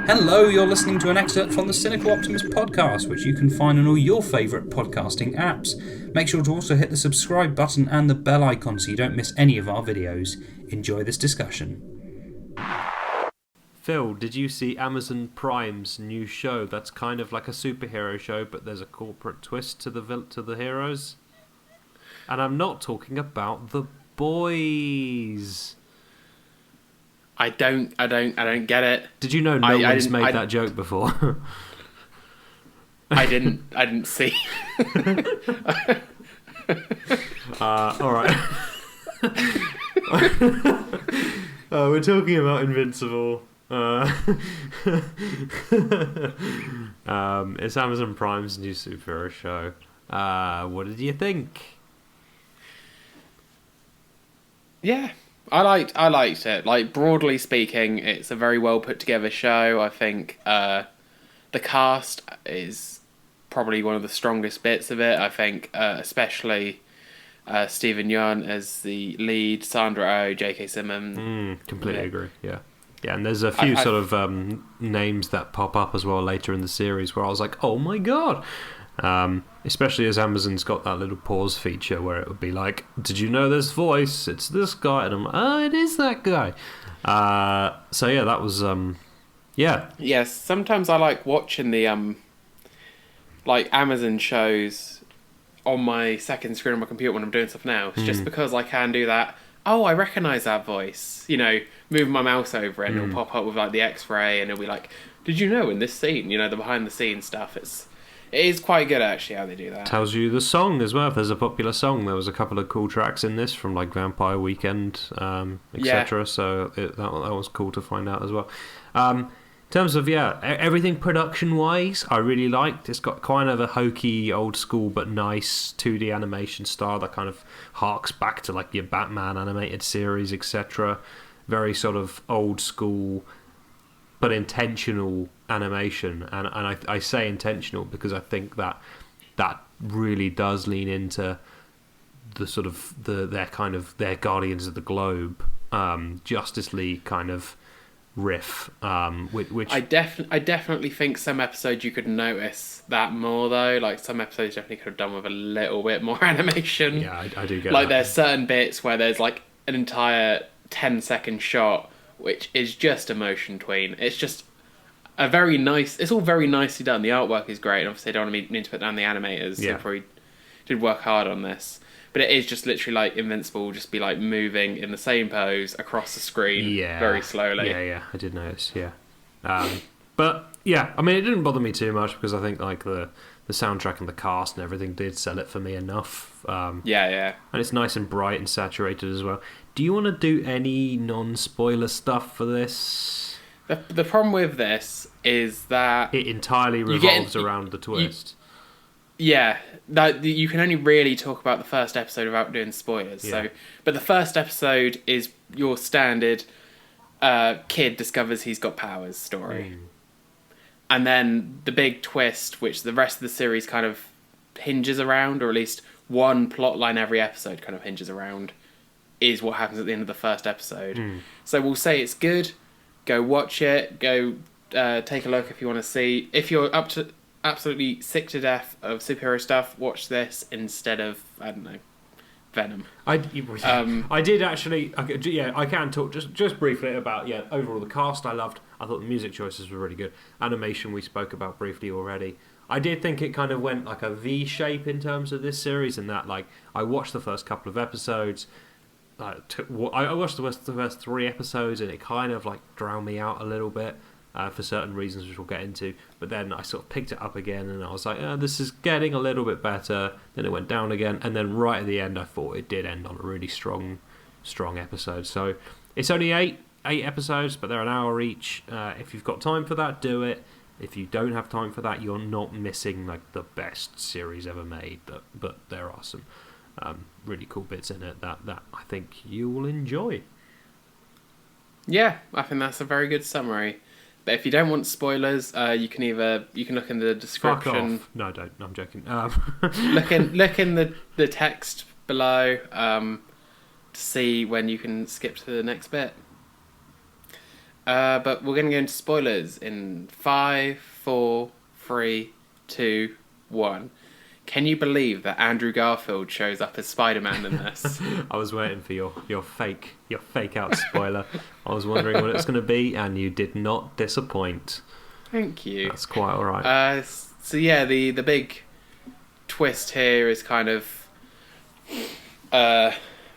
Hello, you're listening to an excerpt from the Cynical Optimist podcast, which you can find on all your favourite podcasting apps. Make sure to also hit the subscribe button and the bell icon so you don't miss any of our videos. Enjoy this discussion. Phill, did you see Amazon Prime's new show that's kind of like a superhero show, but there's a corporate twist to the heroes? And I'm not talking about The Boys. I don't get it. Did you know no one's made that joke before? I didn't see. All right. We're talking about Invincible. It's Amazon Prime's new superhero show. What did you think? Yeah, I liked it. Like, broadly speaking, it's a very well put together show. I think the cast is probably one of the strongest bits of it. I think especially Stephen Yeun as the lead, Sandra Oh, J.K. Simmons. Completely agree. Yeah, and there's a few sort of names that pop up as well later in the series where I was like, oh my god. Especially as Amazon's got that little pause feature where it would be like, did you know this voice? It's this guy. And I'm like, oh, it is that guy. So yeah, that was, yeah. Yes, sometimes I like watching the, like Amazon shows on my second screen on my computer when I'm doing stuff now. It's just because I can do that. Oh, I recognise that voice. You know, moving my mouse over it and it'll pop up with like the X-ray and it'll be like, did you know in this scene, you know, the behind the scenes stuff, it is quite good, actually, how they do that. Tells you the song as well. If there's a popular song, there was a couple of cool tracks in this from like Vampire Weekend, etc. Yeah. So that was cool to find out as well. In terms of everything production-wise, I really liked. It's got kind of a hokey, old school but nice 2D animation style that kind of harks back to like your Batman animated series, etc. Very sort of old school but intentional animation, and I say intentional because I think that really does lean into the sort of their Guardians of the Globe, Justice League kind of riff, which I definitely think some episodes you could notice that more though. Like some episodes definitely could have done with a little bit more animation. Yeah, I do get like that. There's certain bits where there's like an entire 10-second shot which is just a motion tween. It's just a very nice. It's all very nicely done. The artwork is great. And obviously, I don't want to put down the animators. Yeah. They probably did work hard on this, but it is just literally like Invincible, just be like moving in the same pose across the screen, very slowly. Yeah, I did notice. Yeah, but yeah, I mean, it didn't bother me too much because I think like the soundtrack and the cast and everything did sell it for me enough. Yeah, and it's nice and bright and saturated as well. Do you want to do any non-spoiler stuff for this? The problem with this is that it entirely revolves around the twist. That you can only really talk about the first episode without doing spoilers. Yeah. But the first episode is your standard kid discovers he's got powers story. And then the big twist, which the rest of the series kind of hinges around, or at least one plot line every episode kind of hinges around, is what happens at the end of the first episode. So we'll say it's good. Go watch it. Go take a look if you want to see. If you're absolutely sick to death of superhero stuff, watch this instead of, I don't know, Venom. I did actually. I can talk just briefly about overall the cast. I loved. I thought the music choices were really good. Animation we spoke about briefly already. I did think it kind of went like a V shape in terms of this series, and that like I watched the first couple of episodes. I watched the first 3 episodes, and it kind of like drowned me out a little bit for certain reasons, which we'll get into. But then I sort of picked it up again, and I was like, this is getting a little bit better. Then it went down again, and then right at the end, I thought it did end on a really strong episode. So it's only 8 episodes, but they're an hour each. If you've got time for that, do it. If you don't have time for that, you're not missing like the best series ever made. But there are some really cool bits in it that I think you will enjoy. Yeah, I think that's a very good summary. But if you don't want spoilers, you can look in the description. Fuck off. No, don't. No, I'm joking. Look in the text below to see when you can skip to the next bit. But we're going to go into spoilers in 5, 4, 3, 2, 1. Can you believe that Andrew Garfield shows up as Spider-Man in this? I was waiting for your fake out spoiler. I was wondering what it's going to be, and you did not disappoint. Thank you. That's quite all right. So yeah, the big twist here is kind of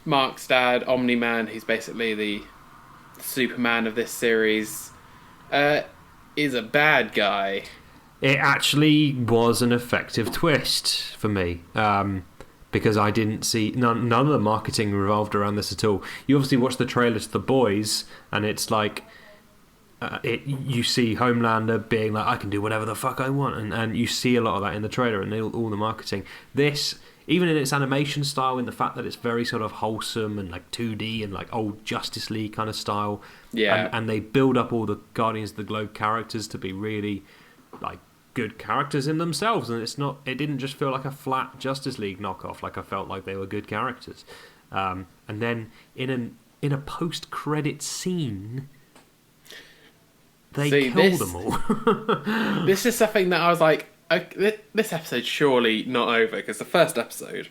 Mark's dad, Omni-Man, who's basically the Superman of this series, is a bad guy. It actually was an effective twist for me, because I didn't see none of the marketing revolved around this at all. You obviously watch the trailer to The Boys, and it's like you see Homelander being like, I can do whatever the fuck I want, and you see a lot of that in the trailer and all the marketing. This, even in its animation style, in the fact that it's very sort of wholesome and like 2D and like old Justice League kind of style, and they build up all the Guardians of the Globe characters to be really like good characters in themselves, and it didn't just feel like a flat Justice League knockoff. Like, I felt like they were good characters, and then in a post-credit scene they kill them all. This is something that I was like, this episode's surely not over, because the first episode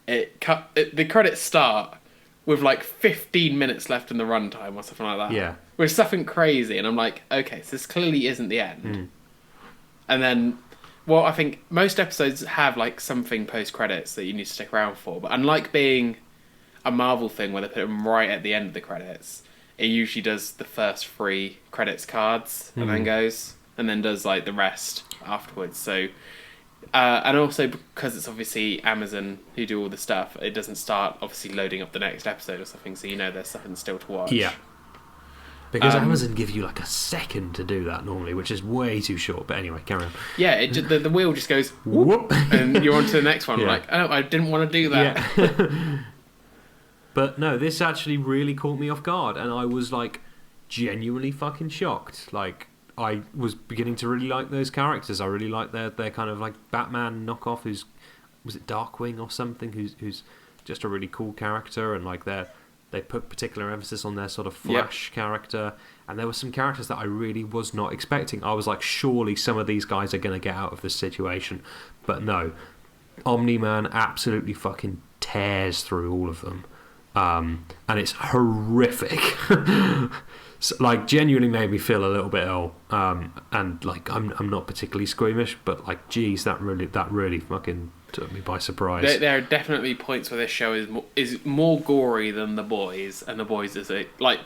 the credits start with like 15 minutes left in the runtime or something like that, with something crazy, and I'm like, okay, so this clearly isn't the end. And then, well, I think most episodes have like something post-credits that you need to stick around for. But unlike being a Marvel thing where they put them right at the end of the credits, it usually does the first 3 credits cards and then does like the rest afterwards. So, and also because it's obviously Amazon who do all the stuff, it doesn't start obviously loading up the next episode or something. So there's something still to watch. Yeah. Because Amazon give you like a second to do that normally, which is way too short. But anyway, carry on. Yeah, the wheel just goes whoop, and you're on to the next one. Like, oh, I didn't want to do that. Yeah. But no, this actually really caught me off guard, and I was like genuinely fucking shocked. Like, I was beginning to really like those characters. I really like their kind of like Batman knockoff, was it Darkwing or something, who's just a really cool character, and like they put particular emphasis on their sort of Flash character, and there were some characters that I really was not expecting. I was like, surely some of these guys are going to get out of this situation, but no. Omni-Man absolutely fucking tears through all of them, and it's horrific. So, like, genuinely made me feel a little bit ill, and like I'm not particularly squeamish, but like, geez, that really fucking took me by surprise. There are definitely points where this show is more gory than The Boys, and The Boys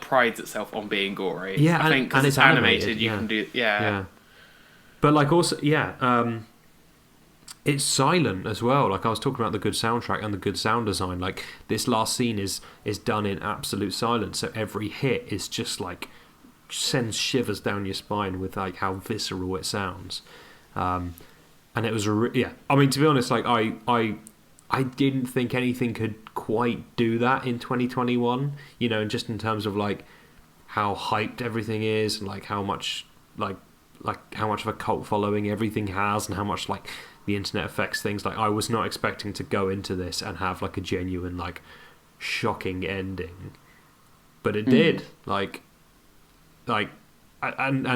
prides itself on being gory. Yeah, I think because it's animated, you can do But like also it's silent as well. Like, I was talking about the good soundtrack and the good sound design. Like, this last scene is done in absolute silence, so every hit is just like sends shivers down your spine with like how visceral it sounds. And it was I mean, to be honest, like I didn't think anything could quite do that in 2021. And just in terms of like how hyped everything is, and like how much like how much of a cult following everything has, and how much like the internet affects things. Like, I was not expecting to go into this and have like a genuine like shocking ending, but it did. And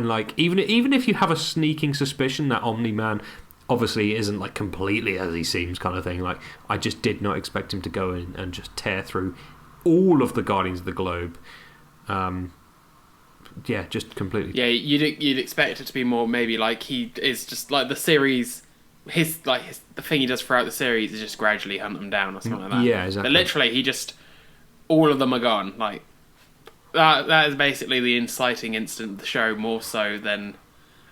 like even if you have a sneaking suspicion that Omni-Man obviously isn't like completely as he seems kind of thing, like, I just did not expect him to go in and just tear through all of the Guardians of the Globe. Just completely. Yeah, you'd expect it to be more maybe like he is just like the series. The thing he does throughout the series is just gradually hunt them down or something like that. Yeah, exactly. But literally, all of them are gone. Like, that is basically the inciting incident of the show, more so than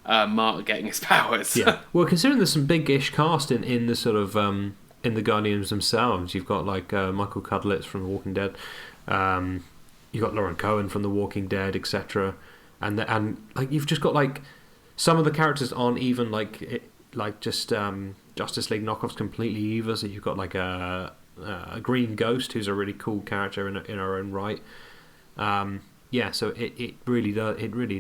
Mark getting his powers. Yeah. Well, considering there's some big-ish cast in the sort of in the Guardians themselves, you've got like Michael Cudlitz from The Walking Dead, you've got Lauren Cohen from The Walking Dead, etc. And like, you've just got like some of the characters aren't even just Justice League knockoffs completely either. So you've got like a Green Ghost, who's a really cool character in her own right. So it really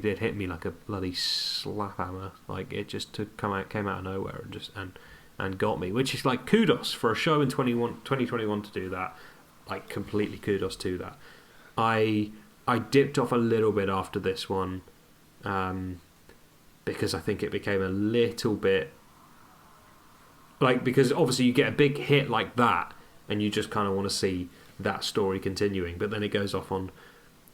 did hit me like a bloody slap hammer. Like, it just came out of nowhere and got me, which is like kudos for a show in 2021 to do that. Like, completely kudos to that. I I dipped off a little bit after this one, because I think it became a little bit like, because obviously you get a big hit like that, and you just kind of want to see that story continuing, but then it goes off on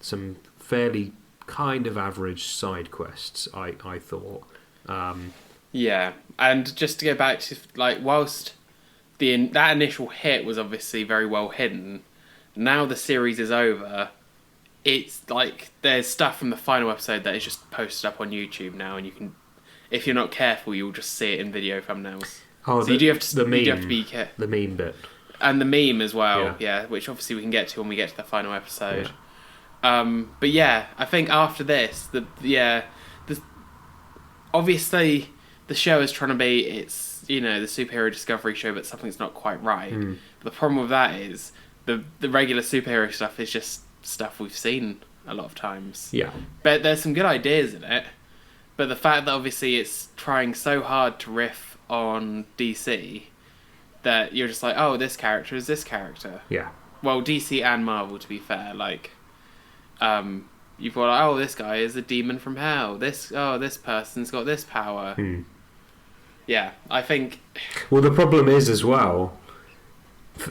some fairly kind of average side quests. I thought. Yeah, and just to go back to, like, whilst that initial hit was obviously very well hidden, now the series is over, it's like there's stuff from the final episode that is just posted up on YouTube now, and you can, if you're not careful, you'll just see it in video thumbnails. Oh, so you do have to, the meme, you do have to be careful. The meme bit. And the meme as well, yeah, which obviously we can get to when we get to the final episode. Yeah. But yeah, I think after this, obviously the show is trying to be, it's, you know, the superhero discovery show, but something's not quite right. But the problem with that is the regular superhero stuff is just stuff we've seen a lot of times. Yeah. But there's some good ideas in it. But the fact that obviously it's trying so hard to riff on DC that you're just like, oh, this character is this character. Yeah. Well, DC and Marvel, to be fair. Like, you've got, like, oh, this guy is a demon from hell. This person's got this power. Yeah, I think... Well, the problem is as well,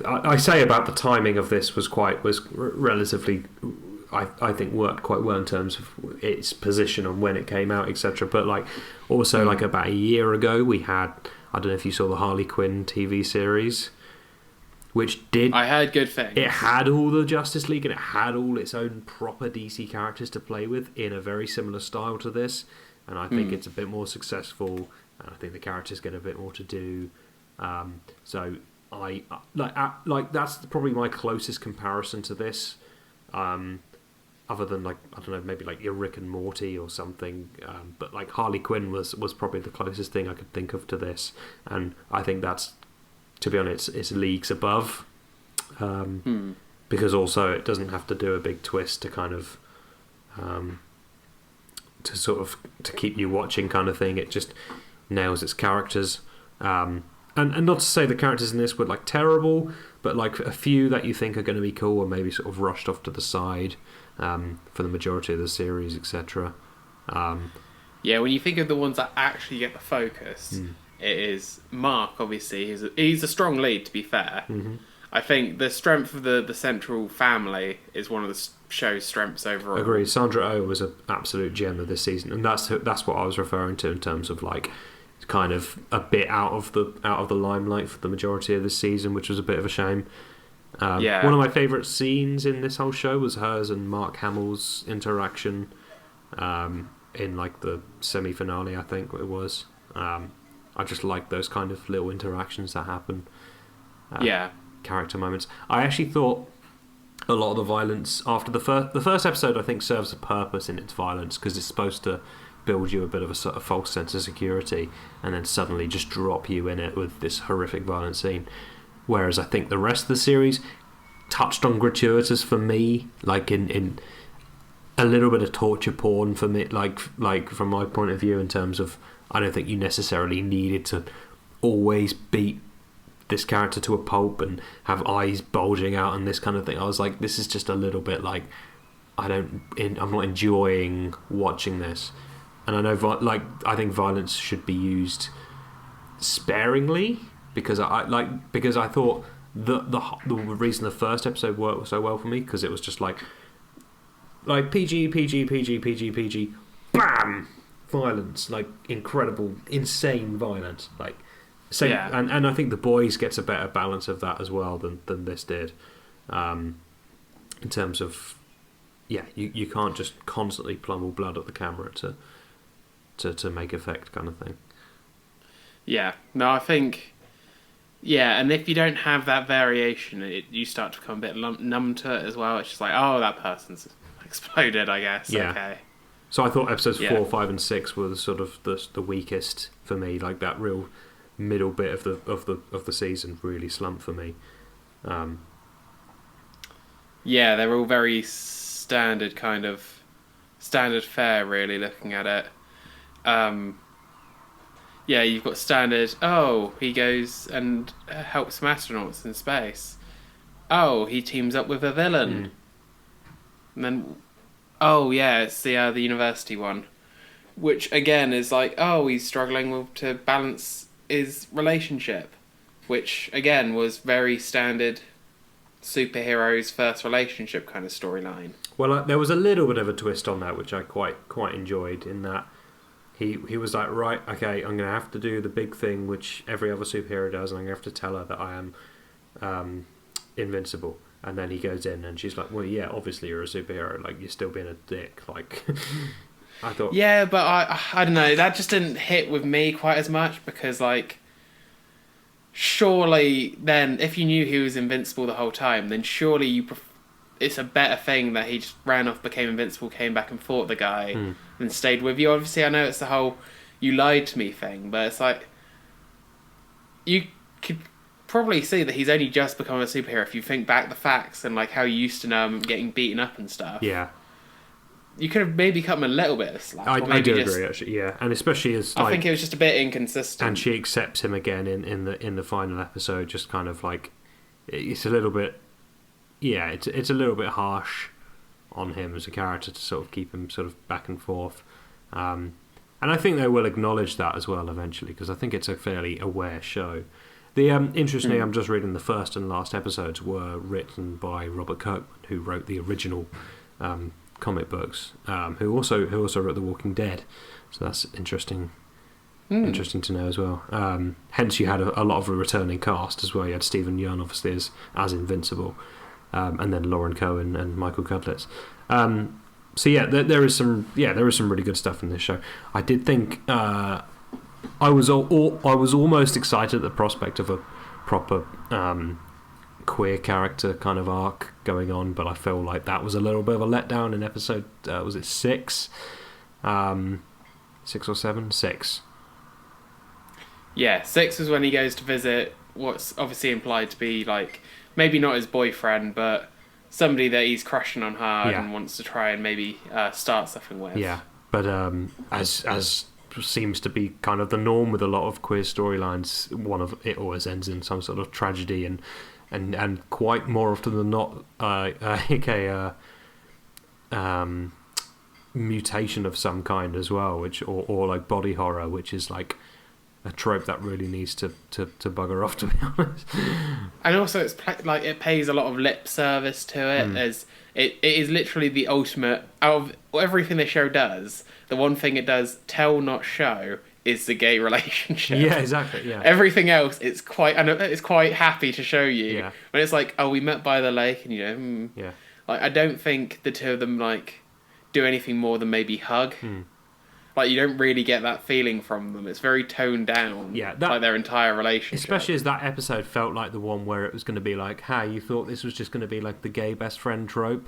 I say about the timing of this was relatively, I think worked quite well in terms of its position and when it came out, etc. But like also like about a year ago we had, I don't know if you saw the Harley Quinn TV series, which did... I heard good things. It had all the Justice League and it had all its own proper DC characters to play with in a very similar style to this, and I think it's a bit more successful, and I think the characters get a bit more to do. So I like that's probably my closest comparison to this, other than, like, I don't know, maybe like your Rick and Morty or something. But like Harley Quinn was probably the closest thing I could think of to this, and I think that's, to be honest, it's leagues above. Because also it doesn't have to do a big twist to kind of to keep you watching, kind of thing. It just nails its characters. And not to say the characters in this were like terrible, but like a few that you think are going to be cool are maybe sort of rushed off to the side for the majority of the series, etc. Yeah, when you think of the ones that actually get the focus, it is Mark, obviously. He's a strong lead, to be fair. I think the strength of the central family is one of the show's strengths overall. Agreed. Sandra Oh was an absolute gem of this season, and that's what I was referring to in terms of like kind of a bit out of the limelight for the majority of this season, which was a bit of a shame. One of my favourite scenes in this whole show was hers and Mark Hamill's interaction in like the semi-finale, I think it was. I just like those kind of little interactions that happen. Character moments. I actually thought a lot of the violence after the first episode, I think, serves a purpose in its violence, because it's supposed to build you a bit of a sort of false sense of security and then suddenly just drop you in it with this horrific violent scene. Whereas I think the rest of the series touched on gratuitous for me, like in a little bit of torture porn for me, like from my point of view, in terms of I don't think you necessarily needed to always beat this character to a pulp and have eyes bulging out and this kind of thing. I was like, this is just a little bit like I'm not enjoying watching this. And I know, I think violence should be used sparingly, because I thought the reason the first episode worked so well for me, because it was just like PG, bam, violence, like incredible, insane violence, like. And I think The Boys gets a better balance of that as well than this did, in terms of, you can't just constantly pummel blood at the camera to make effect, kind of thing. Yeah, no, I think, and if you don't have that variation, you start to become a bit numb to it as well. It's just like, oh, that person's exploded, I guess. Yeah. Okay. So I thought episodes 4, 5, and 6 were sort of the weakest for me. Like that real middle bit of the season really slumped for me. They're all very standard fare, really, looking at it. You've got standard, he goes and helps some astronauts in space. He teams up with a villain. And then Oh yeah, it's the university one, which again is like, oh, he's struggling to balance his relationship, which again was very standard superheroes first relationship kind of storyline. Well, there was a little bit of a twist on that, which I quite enjoyed. In that he was like, right, okay, I'm going to have to do the big thing which every other superhero does, and I'm going to have to tell her that I am invincible. And then he goes in, and she's like, well, yeah, obviously you're a superhero. Like, you're still being a dick. Like, I thought... Yeah, but I don't know. That just didn't hit with me quite as much because, like, surely then, if you knew he was invincible the whole time, then surely it's a better thing that he just ran off, became invincible, came back and fought the guy, and stayed with you. Obviously, I know it's the whole you lied to me thing, but it's like... You could probably see that he's only just become a superhero if you think back the facts and like how you used to know him getting beaten up and stuff. Yeah, you could have maybe cut him a little bit of slack. I do agree, actually. Yeah, and especially as I think it was just a bit inconsistent. And she accepts him again in the final episode. Just kind of like it's a little bit. Yeah, it's a little bit harsh on him as a character to sort of keep him sort of back and forth. And I think they will acknowledge that as well eventually because I think it's a fairly aware show. The interestingly, I'm just reading the first and last episodes were written by Robert Kirkman, who wrote the original comic books, who also wrote The Walking Dead. So that's interesting. Interesting to know as well. Hence, you had a lot of a returning cast as well. You had Stephen Yeun, obviously as Invincible, and then Lauren Cohen and Michael Cudlitz. So yeah, there is some really good stuff in this show. I did think. I was almost excited at the prospect of a proper queer character kind of arc going on, but I feel like that was a little bit of a letdown in episode was it 6? 6 or 7? 6. Yeah, 6 was when he goes to visit what's obviously implied to be like maybe not his boyfriend, but somebody that he's crushing on hard and wants to try and maybe start something with. Yeah, but as seems to be kind of the norm with a lot of queer storylines, one of it always ends in some sort of tragedy and quite more often than not mutation of some kind as well, which or like body horror, which is like a trope that really needs to bugger off, to be honest. And also it's like it pays a lot of lip service to it as it is literally the ultimate out of everything the show does. The one thing it does tell not show is the gay relationship. Yeah, exactly. Yeah. Everything else it's quite happy to show you. Yeah. When it's like, oh, we met by the lake, and you know, yeah. Like I don't think the two of them like do anything more than maybe hug. Like you don't really get that feeling from them. It's very toned down. Yeah, like their entire relationship. Especially as that episode felt like the one where it was going to be like, "Hey, you thought this was just going to be like the gay best friend trope?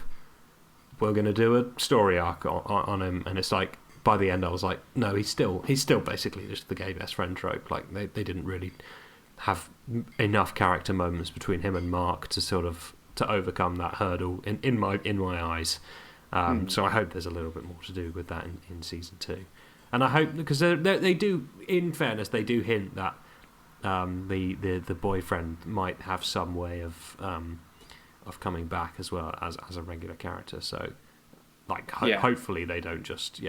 We're going to do a story arc on him," and it's like. By the end, I was like, no, he's still basically just the gay best friend trope. Like they didn't really have enough character moments between him and Mark to sort of to overcome that hurdle in my eyes. So I hope there's a little bit more to do with that in season 2, and I hope because they do. In fairness, they do hint that the boyfriend might have some way of coming back as well as a regular character. So like hopefully they don't just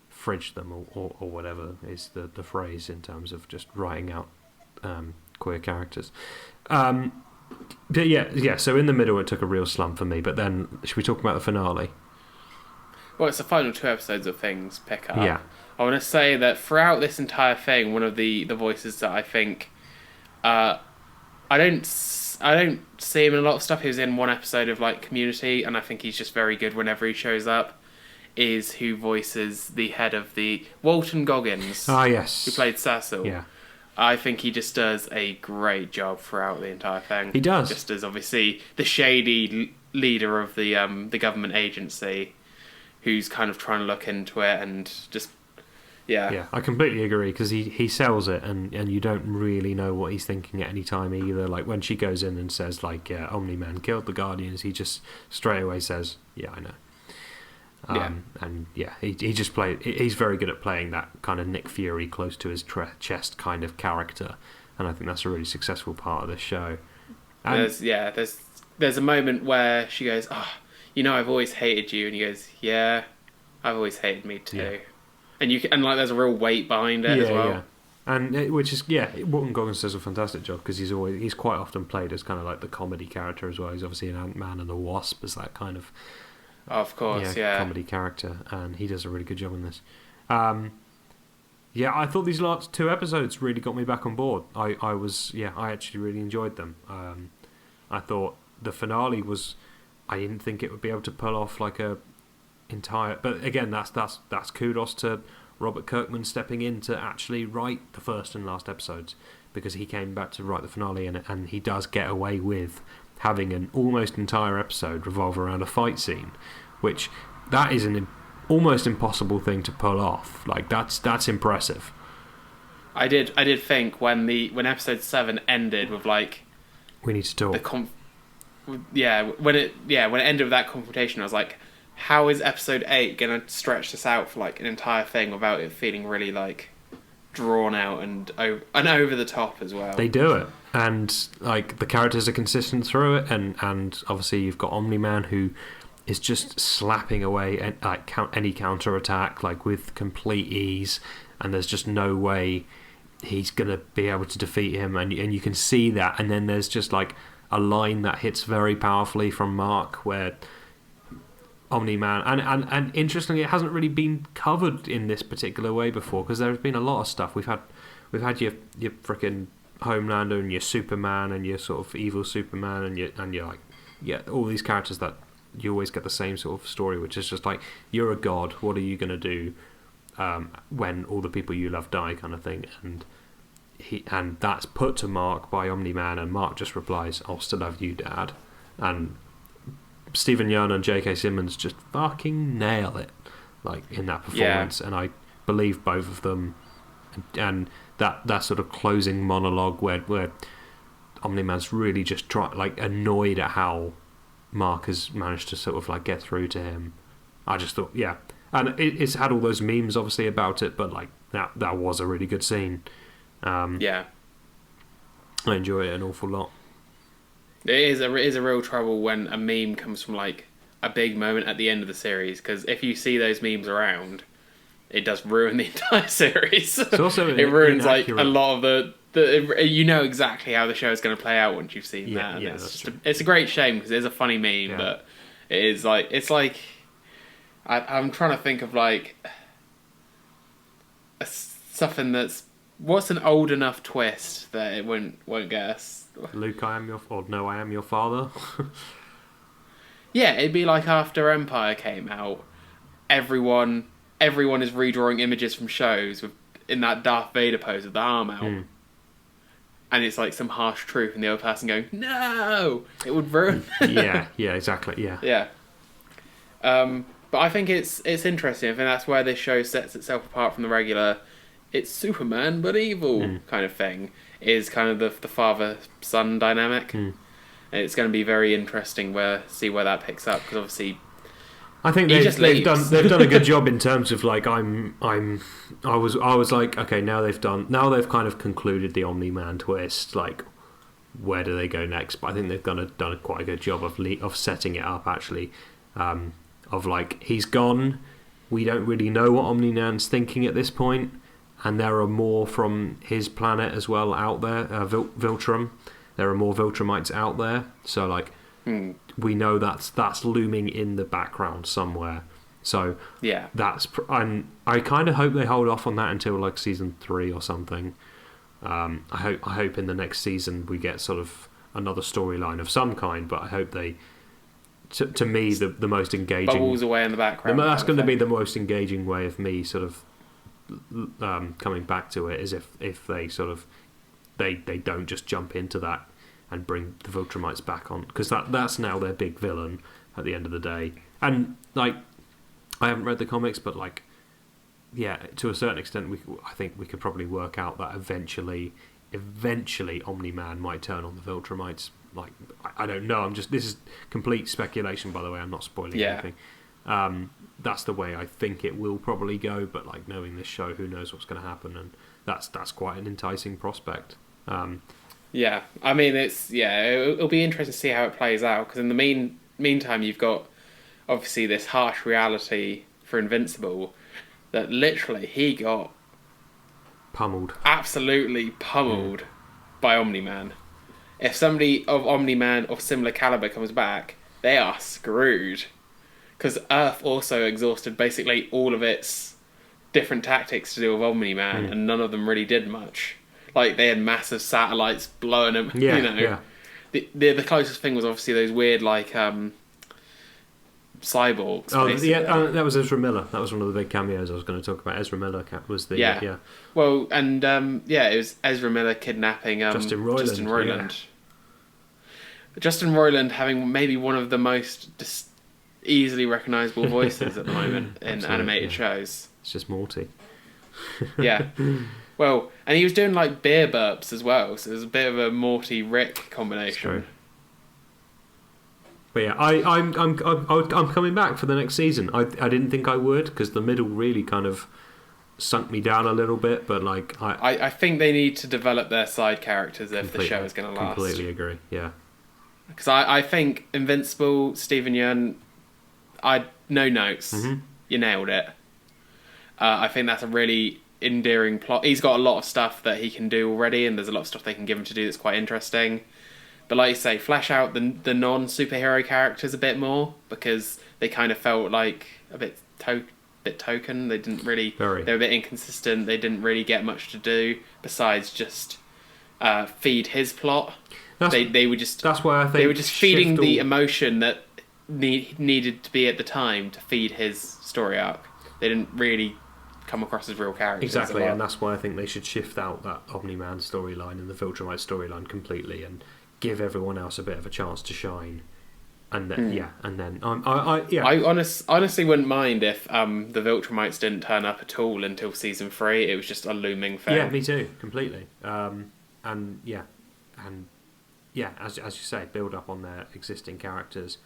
fridge them or whatever is the phrase in terms of just writing out queer characters. But so in the middle it took a real slump for me, but then should we talk about the finale? Well, it's the final 2 episodes of things pick up. Yeah. I want to say that throughout this entire thing, one of the voices that I think I don't see him in a lot of stuff. He was in one episode of like Community, and I think he's just very good whenever he shows up. Is who voices the head of the Walton Goggins. Ah, yes. Who played Cecil. Yeah. I think he just does a great job throughout the entire thing. He does. Just as obviously the shady leader of the government agency, who's kind of trying to look into it and just Yeah, I completely agree because he sells it and you don't really know what he's thinking at any time either. Like when she goes in and says like, yeah, Omni-Man killed the Guardians, he just straight away says, yeah, I know. And he just he's very good at playing that kind of Nick Fury close to his chest kind of character, and I think that's a really successful part of this show. And there's a moment where she goes, I've always hated you, and he goes, yeah, I've always hated me too. Yeah. And like there's a real weight behind it as well. Yeah. And which is Walton Goggins does a fantastic job because he's quite often played as kind of like the comedy character as well. He's obviously in Ant-Man and the Wasp as that kind of comedy character, and he does a really good job in this. I thought these last 2 episodes really got me back on board. I actually really enjoyed them. I thought the finale was, I didn't think it would be able to pull off like a entire, but again that's kudos to Robert Kirkman stepping in to actually write the first and last episodes, because he came back to write the finale, and he does get away with having an almost entire episode revolve around a fight scene, which that is an almost impossible thing to pull off. Like that's impressive. I did think when episode 7 ended with like, we need to talk. When it ended with that confrontation, I was like, how is episode 8 going to stretch this out for like an entire thing without it feeling really like drawn out and over the top as well? They do it, and like the characters are consistent through it, and obviously you've got Omni-Man who is just slapping away at any counter attack like with complete ease, and there's just no way he's gonna be able to defeat him, and you can see that. And then there's just like a line that hits very powerfully from Mark where Omni-Man, and interestingly, it hasn't really been covered in this particular way before, because there's been a lot of stuff. We've had your frickin' Homelander and your Superman and your sort of evil Superman and your like all these characters that you always get the same sort of story, which is just like, you're a god, what are you gonna do when all the people you love die, kind of thing. And that's put to Mark by Omni-Man, and Mark just replies, "I'll still love you, Dad." And Stephen Yeun and J.K. Simmons just fucking nail it, like in that performance, and I believe both of them. And that sort of closing monologue where Omni-Man's really just annoyed at how Mark has managed to sort of like get through to him. I just thought, and it's had all those memes obviously about it, but like that was a really good scene. I enjoy it an awful lot. It is a real trouble when a meme comes from like a big moment at the end of the series, because if you see those memes around, it does ruin the entire series. It's also it ruins inaccurate. Like a lot of the you know exactly how the show is going to play out once you've seen that. And it's a great shame because it is a funny meme, but it is like I'm trying to think of like something that's, what's an old enough twist that it won't get us. Luke, I am your father. Yeah, it'd be like after Empire came out, everyone is redrawing images from shows in that Darth Vader pose with the arm out. And it's like some harsh truth, and the other person going, "No!" It would ruin. yeah, exactly. Yeah. But I think it's interesting. I think that's where this show sets itself apart from the regular, it's Superman but evil kind of thing. Is kind of the father-son dynamic, and it's going to be very interesting see where that picks up, because obviously I think they've done a good job in terms of like I was like, okay, now they've kind of concluded the Omni-Man twist, like where do they go next? But I think they've done quite a good job of setting it up actually, of like, he's gone, we don't really know what Omni-Man's thinking at this point. And there are more from his planet as well out there, Viltrum. There are more Viltrumites out there, so like we know that's looming in the background somewhere. So and I kind of hope they hold off on that until like season 3 or something. I hope in the next season we get sort of another storyline of some kind, but I hope they. To me, the most engaging bubbles away in the background. That's going to be the most engaging way of me sort of. Coming back to it is if they sort of they don't just jump into that and bring the Viltrumites back on, because that's now their big villain at the end of the day. And like, I haven't read the comics, but like, to a certain extent I think we could probably work out that eventually Omni-Man might turn on the Viltrumites. Like, I don't know, this is complete speculation, by the way, I'm not spoiling anything. That's the way I think it will probably go, but like, knowing this show, who knows what's going to happen, and that's quite an enticing prospect. I mean, it'll be interesting to see how it plays out, because in the meantime you've got obviously this harsh reality for Invincible that literally he got Pummeled. absolutely pummeled by Omni-Man. If somebody of Omni-Man of similar caliber comes back, they are screwed. Because Earth also exhausted basically all of its different tactics to do with Omni-Man, and none of them really did much. Like, they had massive satellites blowing them, you know. Yeah. The closest thing was obviously those weird, like, cyborgs. Oh, basically. yeah, that was Ezra Miller. That was one of the big cameos I was going to talk about. Ezra Miller was the... Yeah. Well, and, it was Ezra Miller kidnapping Justin Roiland. Justin Roiland having maybe one of the most easily recognisable voices at the moment in animated shows. It's just Morty. Yeah. Well, and he was doing like beer burps as well, so it was a bit of a Morty Rick combination. But yeah, I'm coming back for the next season. I didn't think I would, because the middle really kind of sunk me down a little bit, but like I think they need to develop their side characters if the show is going to last. Completely agree. Yeah. Because I think Invincible, Stephen Yeun, no notes. Mm-hmm. You nailed it. I think that's a really endearing plot. He's got a lot of stuff that he can do already, and there's a lot of stuff they can give him to do that's quite interesting. But like you say, flesh out the non-superhero characters a bit more, because they kind of felt like a bit token. They didn't really... They were a bit inconsistent. They didn't really get much to do besides just feed his plot. They were just... That's why I think... They were just feeding the emotion that needed to be at the time to feed his story arc. They didn't really come across as real characters. Exactly, and that's why I think they should shift out that Omni-Man storyline and the Viltrumite storyline completely and give everyone else a bit of a chance to shine. And then, I honestly wouldn't mind if the Viltrumites didn't turn up at all until season 3. It was just a looming thing. Yeah, me too, completely. As you say, build up on their existing characters,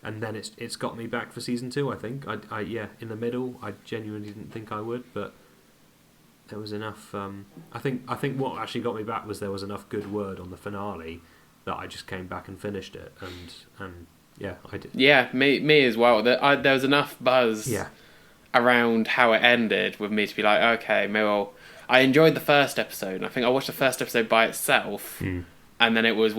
and then it's got me back for season 2. I think in the middle, I genuinely didn't think I would, but there was enough. I think what actually got me back was there was enough good word on the finale that I just came back and finished it, and yeah, I did. Yeah, me as well. There was enough buzz around how it ended with me to be like, okay, well, I enjoyed the first episode, and I think I watched the first episode by itself. And then it was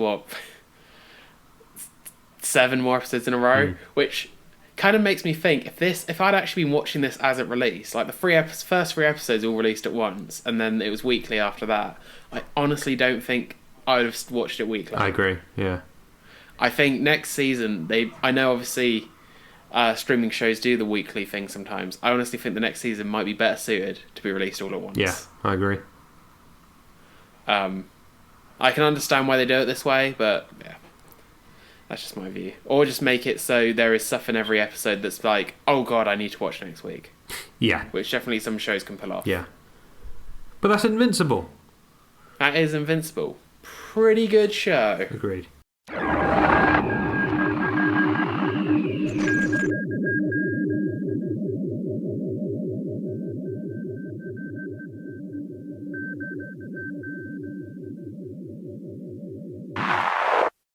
7 more episodes in a row, which kind of makes me think if I'd actually been watching this as it released, like the first 3 episodes all released at once, and then it was weekly after that, I honestly don't think I would have watched it weekly. I agree. Yeah. I think next season I know obviously streaming shows do the weekly thing sometimes. I honestly think the next season might be better suited to be released all at once. Yeah, I agree. I can understand why they do it this way, but yeah, that's just my view. Or just make it so there is stuff in every episode that's like, oh god, I need to watch next week. Yeah. Which definitely some shows can pull off. Yeah. But that's Invincible. That is Invincible. Pretty good show. Agreed.